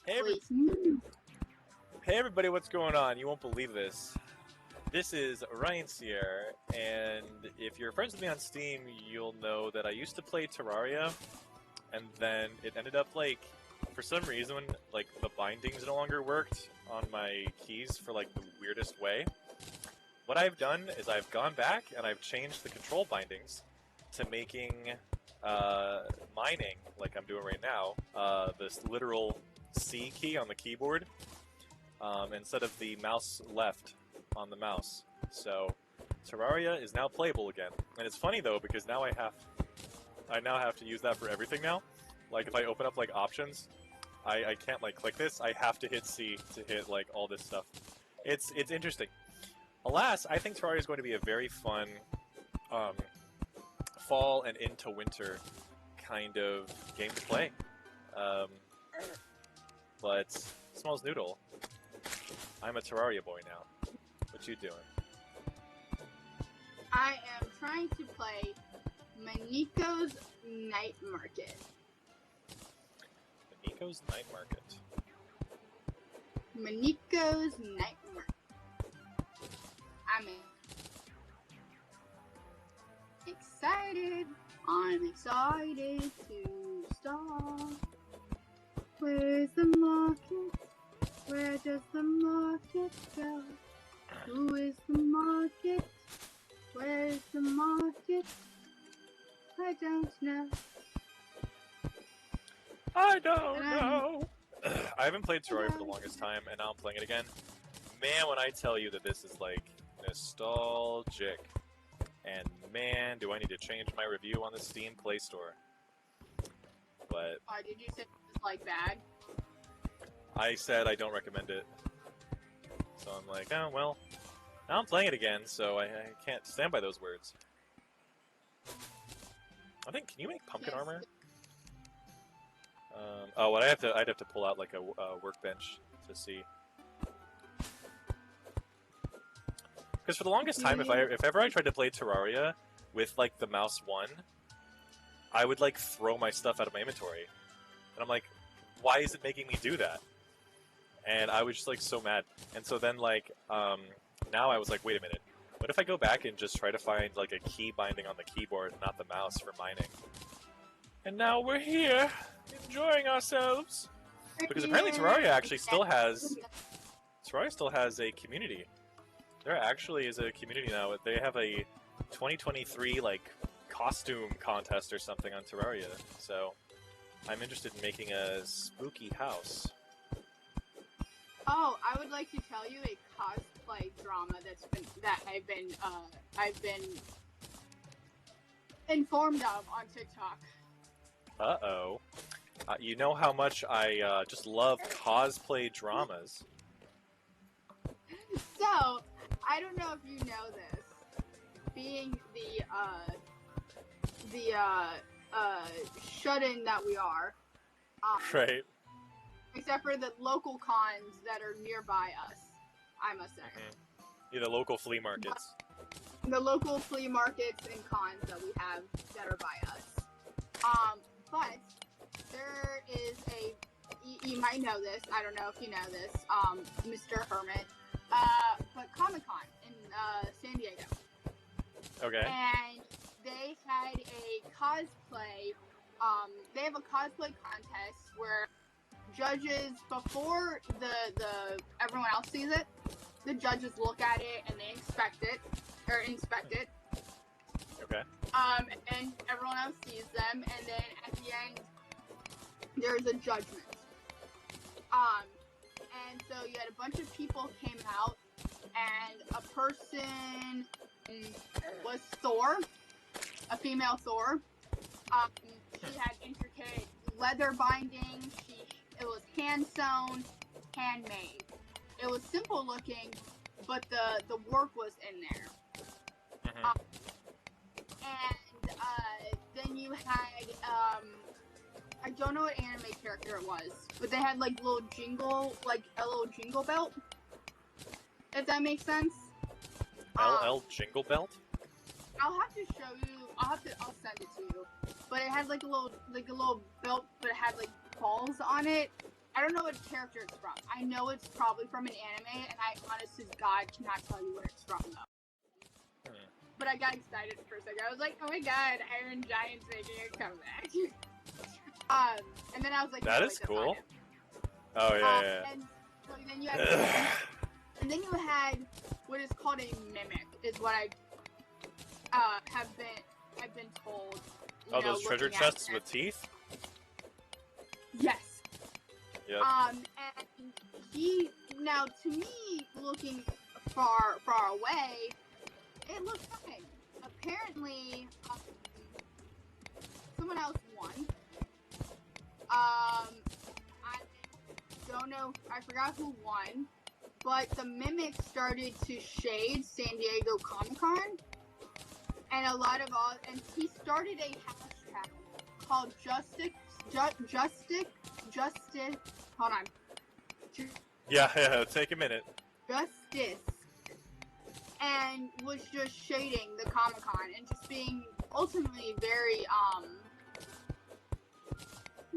Hey, Wait. hey everybody, what's going on? You won't believe this. This is Ryan Sierra, and if you're friends with me on Steam, you'll know that I used to play Terraria, and then it ended up for some reason, the bindings no longer worked on my keys for the weirdest way. What I've done is I've gone back and I've changed the control bindings to making mining, like I'm doing right now, this literal C key on the keyboard instead of the mouse left on the mouse. So Terraria is now playable again, and it's funny though because I now have to use that for everything now. Like if I open up options, I can't click this. I have to hit C to hit all this stuff. It's interesting. Alas, I think Terraria is going to be a very fun um, fall and into winter kind of game to play. Um, but Smells Noodle, I'm a Terraria boy now. What you doing? I am trying to play Maniko's Night Market. Nico's Night Market. Maniko's Night Market. I'm excited. I'm excited to start. Where's the market? Where does the market go? Who is the market? Where's the market? I don't know. I don't know. I haven't played Terraria for the longest time, and now I'm playing it again. Man, when I tell you that this is nostalgic, and man, do I need to change my review on the Steam Play Store. But did you say it was bad? I said I don't recommend it. So I'm like, oh well. Now I'm playing it again, so I can't stand by those words. I think, can you make pumpkin armor? Oh, I'd have to pull out a workbench to see. Because for the longest time, if ever I tried to play Terraria with the mouse one, I would throw my stuff out of my inventory, and I'm like, why is it making me do that? And I was just so mad. And so then now I was like, wait a minute, what if I go back and just try to find a key binding on the keyboard, not the mouse, for mining? And now we're here, enjoying ourselves. Because apparently Terraria actually still has a community. There actually is a community now. They have a 2023 costume contest or something on Terraria. So I'm interested in making a spooky house. Oh, I would like to tell you a cosplay drama that I've been informed of on TikTok. Uh-oh. You know how much I just love cosplay dramas. So, I don't know if you know this. Being the shut-in that we are. Right. Except for the local cons that are nearby us, I must say. Yeah, the local flea markets. The local flea markets and cons that we have that are by us. But there is you might know this, I don't know if you know this, Mr. Hermit, but Comic-Con in San Diego. Okay. And they had a cosplay, they have a cosplay contest where judges, before the everyone else sees it, the judges look at it and they inspect it. Okay. And everyone else sees them, and then at the end, there's a judgment. And so you had a bunch of people came out, and a person was Thor, a female Thor. She had intricate leather binding. It was hand sewn, handmade. It was simple looking, but the work was in there. Mm-hmm. And then you had I don't know what anime character it was, but they had a little jingle belt. If that makes sense. LL Jingle Belt? I'll have to show you. I'll send it to you. But it had a little belt, but it had balls on it, I don't know what character it's from. I know it's probably from an anime, and I, honest to God, cannot tell you where it's from, though. But I got excited for a second. I was like, oh my god, Iron Giant's making a comeback. And then I was like, that no, is wait, cool. Oh, yeah. And so then you had, and then you had what is called a mimic, is what I have been told. Oh, those treasure chests with teeth? Yes. Yep. And he, now to me, looking far away, it looked fine. Apparently, someone else won. I don't know, I forgot who won, but the mimic started to shade San Diego Comic-Con, and and he started a hashtag called Justice, hold on. Yeah, take a minute. Justice. And was just shading the Comic-Con and just being ultimately very,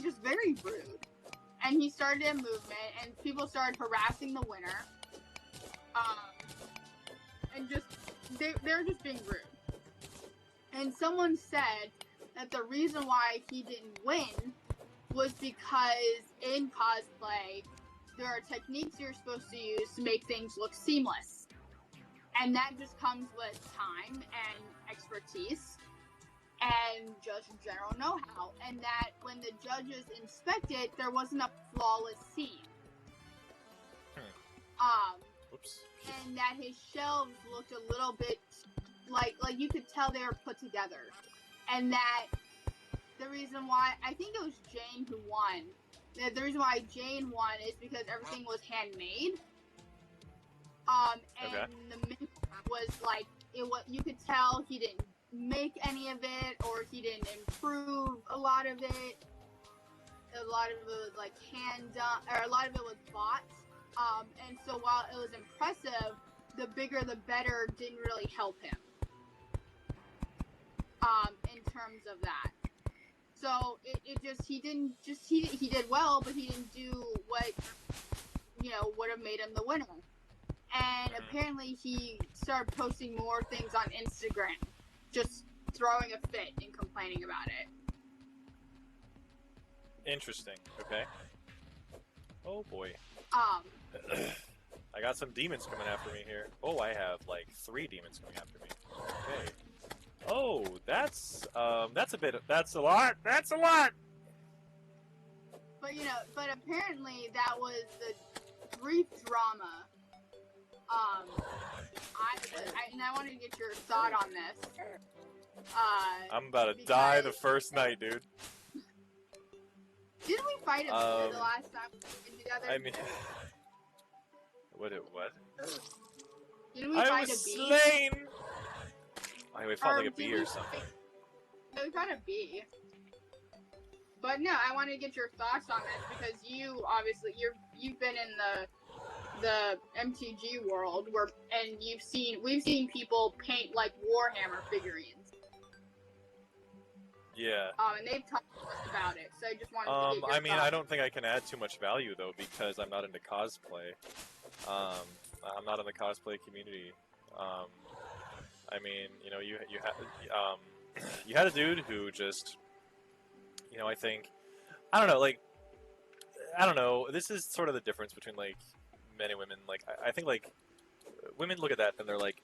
just very rude. And he started a movement, and people started harassing the winner. And just, they're just being rude. And someone said that the reason why he didn't win was because in cosplay, there are techniques you're supposed to use to make things look seamless. And that just comes with time and expertise and just general know-how. And that when the judges inspected, there wasn't a flawless scene. Oops. And that his shelves looked a little bit like you could tell they were put together. And that the reason why, I think it was Jane who won. The reason why Jane won is because everything was handmade. And Okay. the mimic was like, you could tell he didn't make any of it, or he didn't improve a lot of it. A lot of it was like hand done, or a lot of it was bought. And so while it was impressive, the bigger the better didn't really help him. In terms of that. So he did well, but he didn't do what, would have made him the winner. And apparently he started posting more things on Instagram, just throwing a fit and complaining about it. Interesting. Okay. Oh boy. Um, I got some demons coming after me here. Oh, I have like 3 demons coming after me. Okay. Oh, that's a lot. That's a lot. But apparently that was the brief drama. I wanted to get your thought on this. I'm about to die the first night, dude. Didn't we fight a bear the last time we were together? I mean, what? Didn't we I fight was a bee? slain. Oh, we fought like a bee or something. No, we fought a bee. But no, I wanted to get your thoughts on this because you obviously you've been in the MTG world and we've seen people paint like Warhammer figurines. Yeah. And they've talked to us about it, so I just wanted to get your thoughts. I don't think I can add too much value though because I'm not into cosplay. I'm not in the cosplay community. I mean, you had a dude who just, I don't know. This is sort of the difference between like men and women. Like, I think like women look at that and they're like,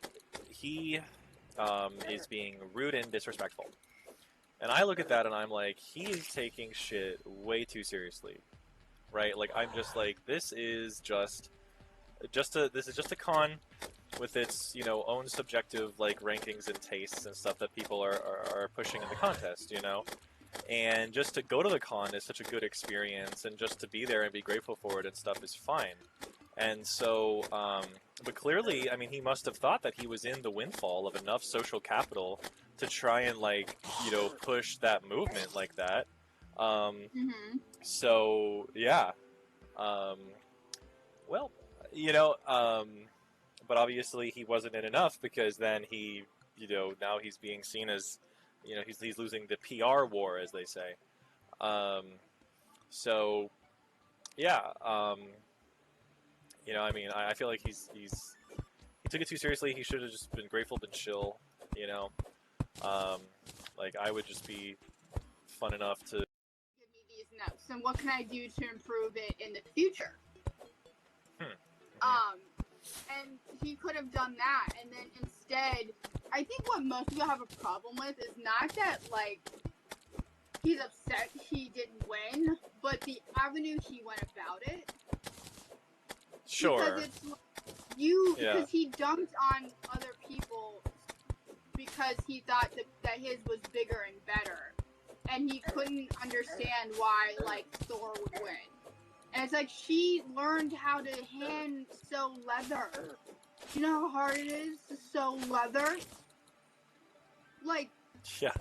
he is being rude and disrespectful. And I look at that and I'm like, he is taking shit way too seriously, right? Like, I'm just like, this is just a con with its, own subjective, like, rankings and tastes and stuff that people are pushing in the contest, And just to go to the con is such a good experience, and just to be there and be grateful for it and stuff is fine. And so, but clearly, I mean, he must have thought that he was in the windfall of enough social capital to try and, like, push that movement like that. So, yeah. Well, but obviously he wasn't in enough because then he, now he's being seen as, he's losing the PR war, as they say. So, yeah, you know, I mean, I feel like he took it too seriously. He should have just been grateful, been chill. You know, um, like I would just be fun enough to. Give me these notes, and what can I do to improve it in the future? Hmm. And he could have done that, and then instead, I think what most people have a problem with is not that, like, he's upset he didn't win, but the avenue he went about it. Sure. Because it's because he dumped on other people because he thought that his was bigger and better, and he couldn't understand why, like, Thor would win. And it's like, she learned how to hand sew leather. Do you know how hard it is to sew leather? Like, yeah.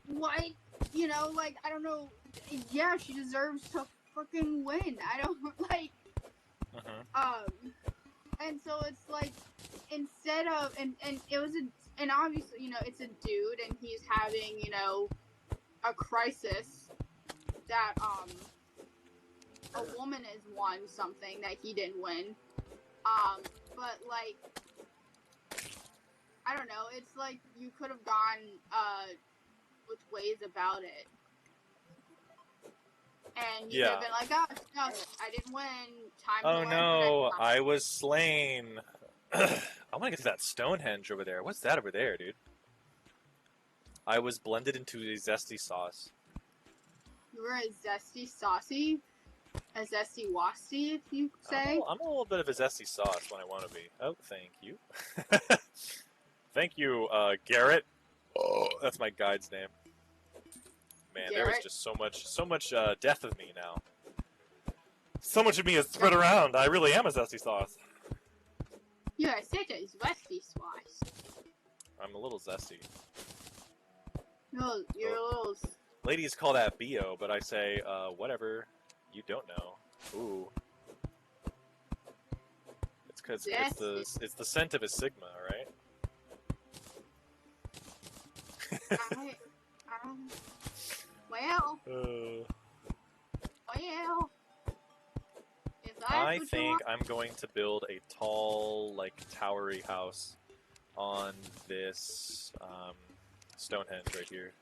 what? You know, like, I don't know. Yeah, she deserves to freaking win. I don't, like, and so it's like, instead of, and it was and obviously, you know, it's a dude, and he's having, you know, a crisis that, a woman has won something that he didn't win. But, like, I don't know, it's like you could have gone, with ways about it. And you could have been like, oh, no, I didn't win. Time to learn no, next time. I was slain. I want to get to that Stonehenge over there. What's that over there, dude? I was blended into a zesty sauce. You were a zesty saucy? A zesty wasty, if you say? I'm a little bit of a zesty sauce when I want to be. Oh, thank you. Thank you, Garrett. Oh, that's my guide's name. Man, Garrett? there is just so much death of me now. So much of me is spread around. I really am a zesty sauce. You're such a zesty sauce. I'm a little zesty. No, you're a little... Ladies call that BO, but I say, whatever. You don't know. Ooh. It's because it's the scent of a Sigma, right? Well. If I think I'm going to build a tall, like, towery house on this Stonehenge right here.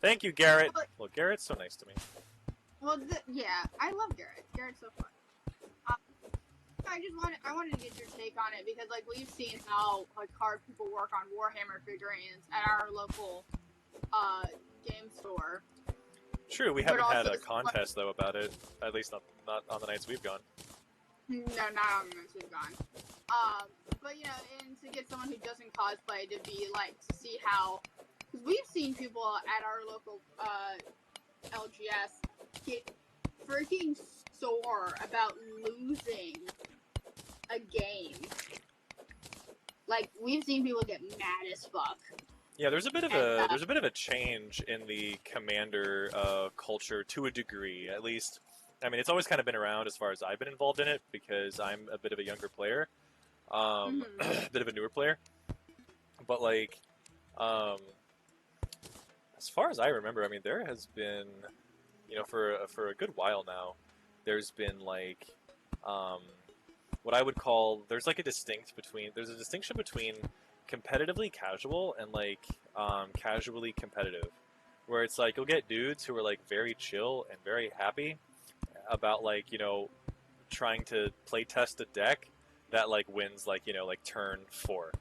Thank you, Garrett. Well, Garrett's so nice to me. Well, yeah, I love Garrett. Garrett's so fun. I wanted to get your take on it because, like, we've seen how, like, hard people work on Warhammer figurines at our local game store. True, we haven't had a contest though about it. At least not on the nights we've gone. No, not on the nights we've gone. But you know, and to get someone who doesn't cosplay to be like to see how, because we've seen people at our local LGS get freaking sore about losing a game. Like, we've seen people get mad as fuck. Yeah, there's a bit of a change in the commander culture to a degree, at least. I mean, it's always kind of been around as far as I've been involved in it because I'm a bit of a younger player, a bit of a newer player. But like, as far as I remember, I mean, there has been, you know, for a good while now, there's been like, what I would call there's a distinction between competitively casual and like casually competitive, where it's like you'll get dudes who are like very chill and very happy about like, you know, trying to play test a deck that like wins like, you know, like turn 4,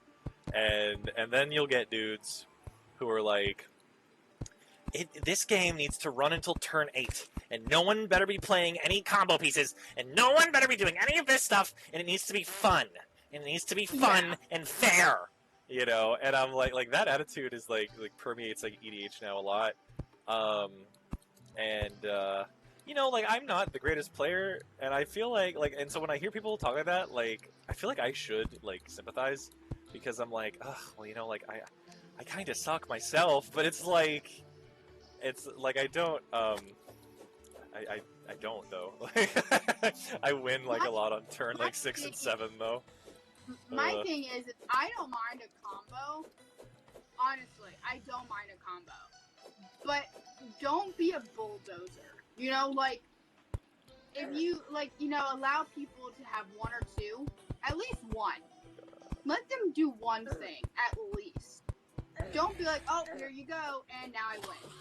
and then you'll get dudes who are like, this game needs to run until turn 8, and no one better be playing any combo pieces, and no one better be doing any of this stuff, and it needs to be fun, and it needs to be fun and fair. You know, and I'm like that attitude is like permeates like EDH now a lot, you know, like I'm not the greatest player, and I feel like and so when I hear people talk like that, like I feel like I should like sympathize, because I'm like, ugh, well, you know, like I kind of suck myself, but it's like I don't I don't though. I win like a lot on turn like 6 and 7 though. My thing is, I don't mind a combo. Honestly, I don't mind a combo. But don't be a bulldozer. You know, like, if you like, allow people to have one or two, at least one. Let them do one thing at least. Don't be like, oh, here you go, and now I win.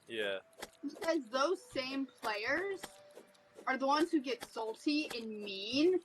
Yeah. Because those same players are the ones who get salty and mean.